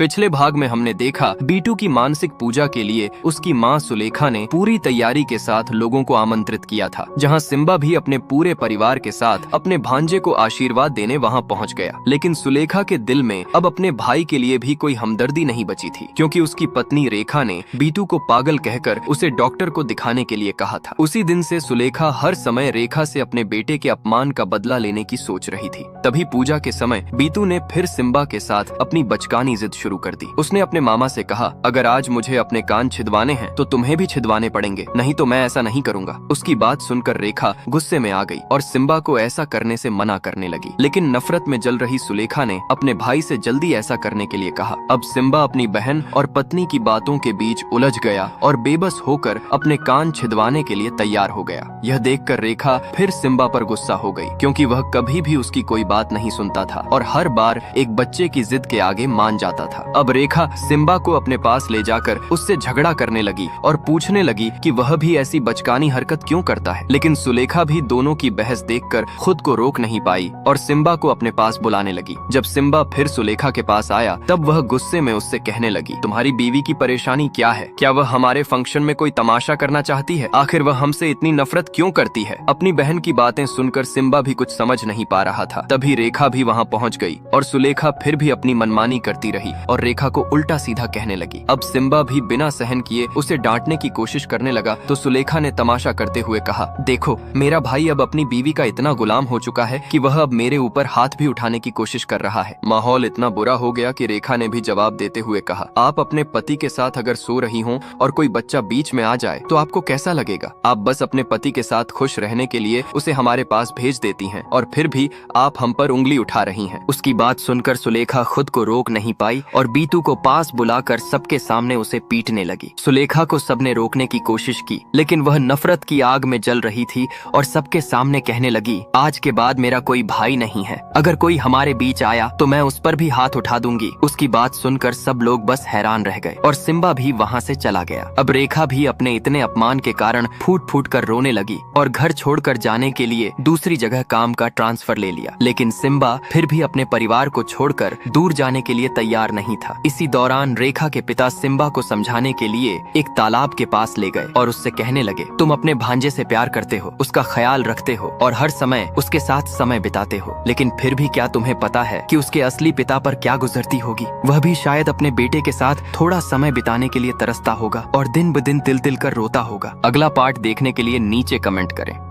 पिछले भाग में हमने देखा बीटू की मानसिक पूजा के लिए उसकी माँ सुलेखा ने पूरी तैयारी के साथ लोगों को आमंत्रित किया था, जहाँ सिम्बा भी अपने पूरे परिवार के साथ अपने भांजे को आशीर्वाद देने वहाँ पहुँच गया। लेकिन सुलेखा के दिल में अब अपने भाई के लिए भी कोई हमदर्दी नहीं बची थी, क्योंकि उसकी पत्नी रेखा ने बीटू को पागल कहकर उसे डॉक्टर को दिखाने के लिए कहा था। उसी दिन से सुलेखा हर समय रेखा से अपने बेटे के अपमान का बदला लेने की सोच रही थी। तभी पूजा के समय बीटू ने फिर सिम्बा के साथ अपनी बचकानी जिद शुरू कर दी। उसने अपने मामा से कहा, अगर आज मुझे अपने कान छिदवाने हैं तो तुम्हें भी छिदवाने पड़ेंगे, नहीं तो मैं ऐसा नहीं करूंगा। उसकी बात सुनकर रेखा गुस्से में आ गई और सिम्बा को ऐसा करने से मना करने लगी। लेकिन नफरत में जल रही सुलेखा ने अपने भाई से जल्दी ऐसा करने के लिए कहा। अब सिम्बा अपनी बहन और पत्नी की बातों के बीच उलझ गया और बेबस होकर अपने कान छिदवाने के लिए तैयार हो गया। यह देखकर रेखा फिर सिम्बा पर गुस्सा हो गई, क्योंकि वह कभी भी उसकी कोई बात नहीं सुनता था और हर बार एक बच्चे की जिद के आगे मान जाता था। अब रेखा सिम्बा को अपने पास ले जाकर उससे झगड़ा करने लगी और पूछने लगी कि वह भी ऐसी बचकानी हरकत क्यों करता है। लेकिन सुलेखा भी दोनों की बहस देखकर खुद को रोक नहीं पाई और सिम्बा को अपने पास बुलाने लगी। जब सिम्बा फिर सुलेखा के पास आया तब वह गुस्से में उससे कहने लगी, तुम्हारी बीवी की परेशानी क्या है? क्या वह हमारे फंक्शन में कोई तमाशा करना चाहती है? आखिर वह हमसे इतनी नफरत क्यों करती है? अपनी बहन की बातें सुनकर सिम्बा भी कुछ समझ नहीं पा रहा था। तभी रेखा भी वहाँ पहुँच गई और सुलेखा फिर भी अपनी मनमानी करती रही और रेखा को उल्टा सीधा कहने लगी। अब सिम्बा भी बिना सहन किए उसे डांटने की कोशिश करने लगा तो सुलेखा ने तमाशा करते हुए कहा, देखो मेरा भाई अब अपनी बीवी का इतना गुलाम हो चुका है कि वह अब मेरे ऊपर हाथ भी उठाने की कोशिश कर रहा है। माहौल इतना बुरा हो गया कि रेखा ने भी जवाब देते हुए कहा, आप अपने पति के साथ अगर सो रही हो और कोई बच्चा बीच में आ जाए तो आपको कैसा लगेगा? आप बस अपने पति के साथ खुश रहने के लिए उसे हमारे पास भेज देती हैं और फिर भी आप हम पर उंगली उठा रही हैं। उसकी बात सुनकर सुलेखा खुद को रोक नहीं पाई और बीटू को पास बुलाकर सबके सामने उसे पीटने लगी। सुलेखा को सबने रोकने की कोशिश की, लेकिन वह नफरत की आग में जल रही थी और सबके सामने कहने लगी, आज के बाद मेरा कोई भाई नहीं है, अगर कोई हमारे बीच आया तो मैं उस पर भी हाथ उठा दूंगी। उसकी बात सुनकर सब लोग बस हैरान रह गए और सिम्बा भी वहाँ से चला गया। अब रेखा भी अपने इतने अपमान के कारण फूट फूट कर रोने लगी और घर छोड़कर जाने के लिए दूसरी जगह काम का ट्रांसफर ले लिया। लेकिन सिम्बा फिर भी अपने परिवार को छोड़कर दूर जाने के लिए तैयार नहीं था। इसी दौरान रेखा के पिता सिम्बा को समझाने के लिए एक तालाब के पास ले गए और उससे कहने लगे, तुम अपने भांजे से प्यार करते हो, उसका ख्याल रखते हो और हर समय उसके साथ समय बिताते हो, लेकिन फिर भी क्या तुम्हें पता है कि उसके असली पिता पर क्या गुजरती होगी? वह भी शायद अपने बेटे के साथ थोड़ा समय बिताने के लिए तरसता होगा और दिन ब दिन तिल तिल कर रोता होगा। अगला पार्ट देखने के लिए नीचे कमेंट करें।